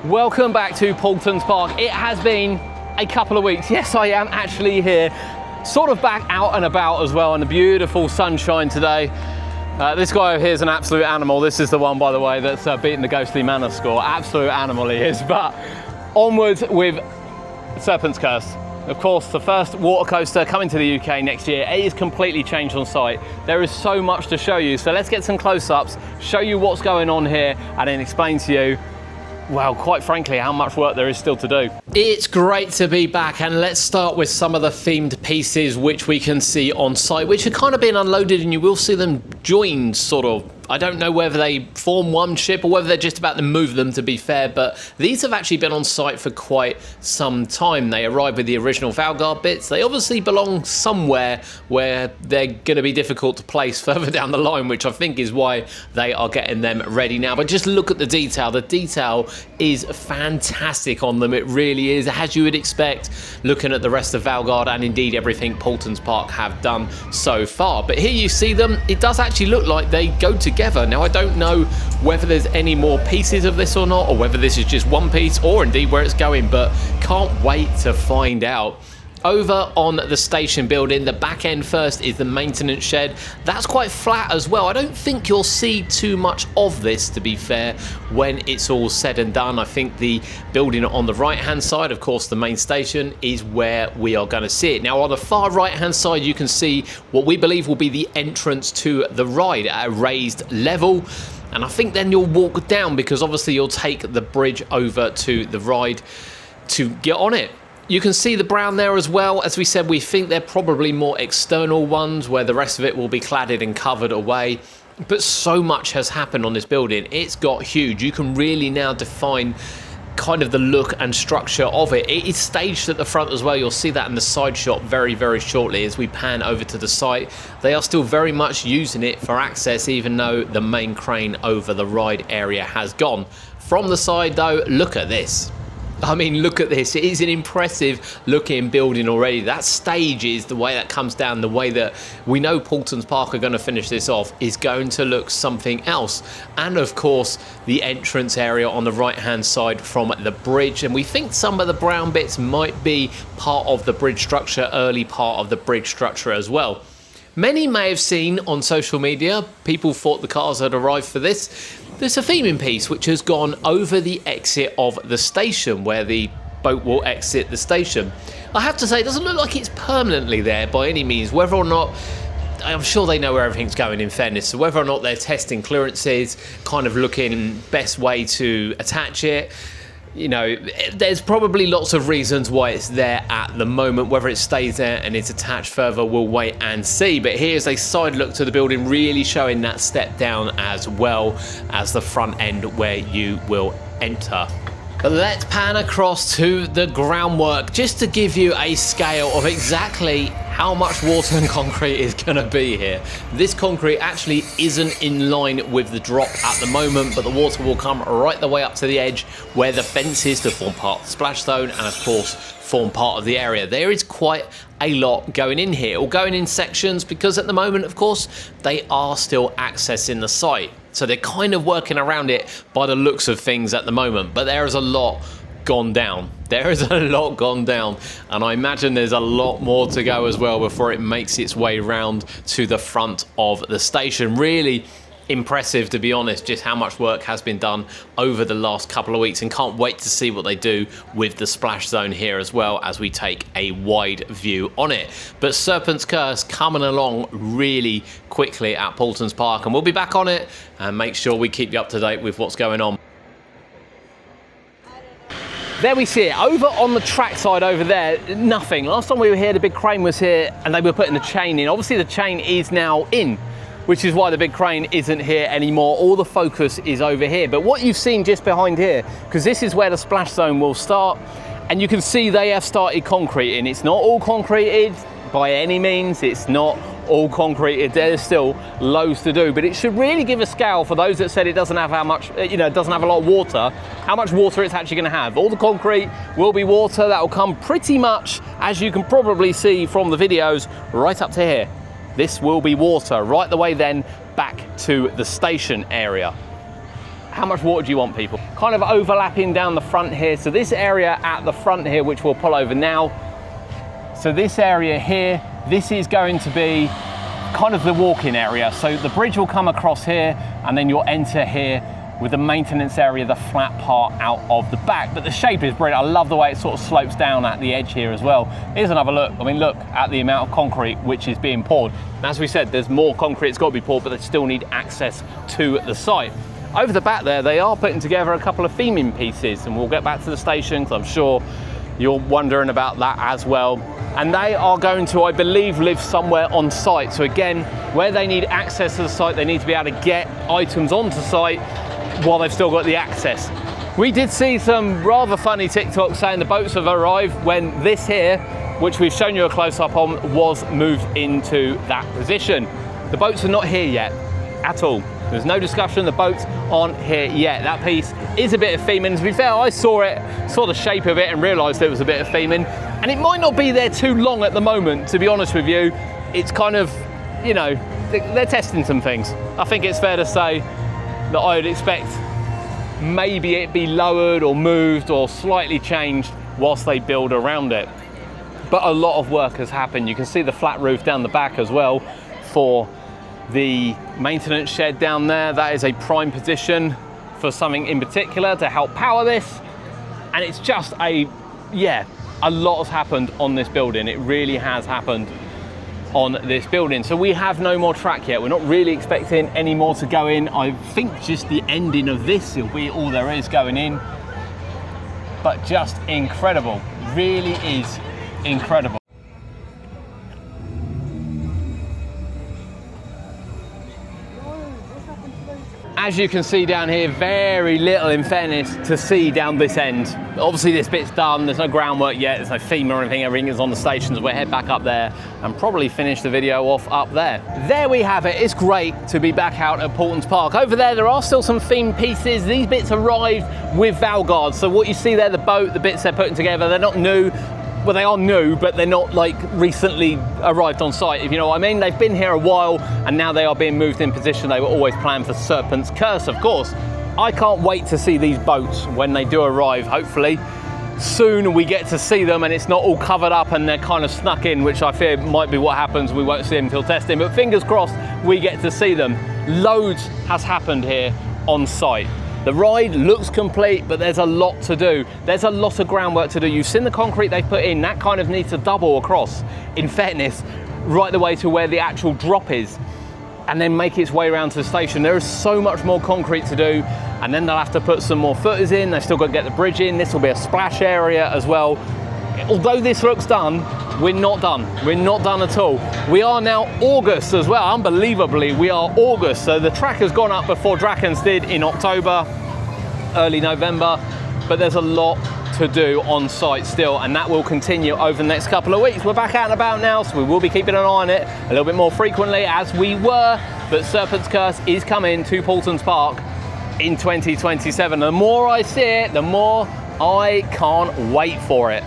Welcome back to Paultons Park. It has been a couple of weeks. Yes, I am actually here, sort of back out and about as well in the beautiful sunshine today. This guy over here is an absolute animal. This is the one, by the way, that's beaten the Ghostly Manor score. Absolute animal he is. But onwards with Serpents Curse. Of course, the first water coaster coming to the UK next year. It is completely changed on site. There is so much to show you. So let's get some close-ups, show you what's going on here, and then explain to you, well, quite frankly, how much work there is still to do. It's great to be back, and let's start with some of the themed pieces which we can see on site, which are kind of being unloaded, and you will see them joined, sort of. I don't know whether they form one ship or whether they're just about to move them, to be fair, but these have actually been on site for quite some time. They arrived with the original Valguard bits. They obviously belong somewhere where they're going to be difficult to place further down the line, which I think is why they are getting them ready now. But just look at the detail. The detail is fantastic on them. It really is, as you would expect, looking at the rest of Valguard and indeed everything Paultons Park have done so far. But here you see them. It does actually look like they go together. Now, I don't know whether there's any more pieces of this or not, or whether this is just one piece or indeed where it's going, but can't wait to find out. Over on the station building, the back end first is the maintenance shed. That's quite flat as well. I don't think you'll see too much of this, to be fair, when it's all said and done. I think the building on the right hand side, of course, the main station, is where we are going to see it. Now, on the far right hand side, you can see what we believe will be the entrance to the ride at a raised level. And I think then you'll walk down, because obviously you'll take the bridge over to the ride to get on it. You can see the brown there as well. As we said, we think they're probably more external ones, where the rest of it will be cladded and covered away. But so much has happened on this building. It's got huge. You can really now define kind of the look and structure of it. It is staged at the front as well. You'll see that in the side shot very, very shortly as we pan over to the site. They are still very much using it for access, even though the main crane over the ride area has gone. From the side though, look at this. I mean, look at this. It is an impressive looking building already. That stage is the way that comes down, the way that we know Paultons Park are going to finish this off is going to look something else. And of course, the entrance area on the right hand side from the bridge. And we think some of the brown bits might be part of the bridge structure, early part of the bridge structure as well. Many may have seen on social media, people thought the cars had arrived for this. There's a theming piece which has gone over the exit of the station, where the boat will exit the station. I have to say, it doesn't look like it's permanently there by any means. Whether or not, I'm sure they know where everything's going, in fairness, so whether or not they're testing clearances, kind of looking best way to attach it, you know, there's probably lots of reasons why it's there at the moment. Whether it stays there and it's attached further, we'll wait and see. But here's a side look to the building, really showing that step down as well as the front end where you will enter. But let's pan across to the groundwork, just to give you a scale of exactly how much water and concrete is going to be here. This concrete actually isn't in line with the drop at the moment, but the water will come right the way up to the edge where the fence is to form part of the splash zone and of course form part of the area. There is quite a lot going in here, or going in sections, because at the moment, of course, they are still accessing the site. So they're kind of working around it by the looks of things at the moment, but there is a lot gone down. There is a lot gone down, and I imagine there's a lot more to go as well before it makes its way round to the front of the station. Really impressive, to be honest, just how much work has been done over the last couple of weeks, and can't wait to see what they do with the splash zone here as well as we take a wide view on it. But Serpents Curse coming along really quickly at Paultons Park, and we'll be back on it and make sure we keep you up to date with what's going on. There we see it, over on the track side over there, nothing. Last time we were here, the big crane was here and they were putting the chain in. Obviously the chain is now in, which is why the big crane isn't here anymore. All the focus is over here. But what you've seen just behind here, because this is where the splash zone will start, and you can see they have started concreting. It's not all concreted by any means. It's not all concreted. There's still loads to do, but it should really give a scale for those that said it doesn't have how much, you know, it doesn't have a lot of water, how much water it's actually going to have. All the concrete will be water. That will come pretty much, as you can probably see from the videos, right up to here. This will be water right the way then back to the station area. how much water do you want, people? Kind of overlapping down the front here. So this area at the front here, which we'll pull over now. So this area here, this is going to be kind of the walk-in area. So the bridge will come across here, and then you'll enter here with the maintenance area, the flat part out of the back. But the shape is brilliant. I love the way it sort of slopes down at the edge here as well. Here's another look. I mean, look at the amount of concrete which is being poured. And as we said, there's more concrete that's got to be poured, but they still need access to the site. Over the back there, they are putting together a couple of theming pieces, and we'll get back to the station because I'm sure you're wondering about that as well. And they are going to, I believe, live somewhere on site. So again, where they need access to the site, they need to be able to get items onto site while they've still got the access. We did see some rather funny TikToks saying the boats have arrived when this here, which we've shown you a close-up on, was moved into that position. The boats are not here yet at all. There's no discussion, the boats aren't here yet. That piece is a bit of theming. To be fair, I saw the shape of it and realised it was a bit of theming. And it might not be there too long at the moment, to be honest with you. It's kind of, you know, they're testing some things. I think it's fair to say that I would expect maybe it be lowered or moved or slightly changed whilst they build around it. But a lot of work has happened. You can see the flat roof down the back as well for the maintenance shed down there. That is a prime position for something in particular to help power this. And it's just a lot has happened on this building. It really has happened on this building. So we have no more track yet. We're not really expecting any more to go in. I think just the ending of this will be all there is going in. But just incredible. Really is incredible. As you can see down here, very little in fairness to see down this end. Obviously this bit's done, there's no groundwork yet, there's no theme or anything, everything is on the stations. We'll head back up there and probably finish the video off up there. There we have it. It's great to be back out at Paultons Park. Over there are still some theme pieces. These bits arrived with valve guards. So what you see there, the boat, the bits they're putting together, they're not new. Well, they are new, but they're not like recently arrived on site, if you know what I mean. They've been here a while and now they are being moved in position. They were always planned for Serpents Curse, of course. I can't wait to see these boats when they do arrive. Hopefully soon we get to see them and it's not all covered up and they're kind of snuck in, which I fear might be what happens. We won't see them until testing, but fingers crossed we get to see them. Loads has happened here on site. The ride looks complete, but there's a lot to do. There's a lot of groundwork to do. You've seen the concrete they've put in. That kind of needs to double across, in fairness, right the way to where the actual drop is, and then make its way around to the station. There is so much more concrete to do, and then they'll have to put some more footers in. They've still got to get the bridge in. This will be a splash area as well. Although this looks done, we're not done. We're not done at all. We are now August as well. Unbelievably, we are August. So the track has gone up before Drakens did in October, early November, but there's a lot to do on site still, and that will continue over the next couple of weeks. We're back out and about now, so we will be keeping an eye on it a little bit more frequently as we were, but Serpents Curse is coming to Paultons Park in 2027. The more I see it, the more I can't wait for it.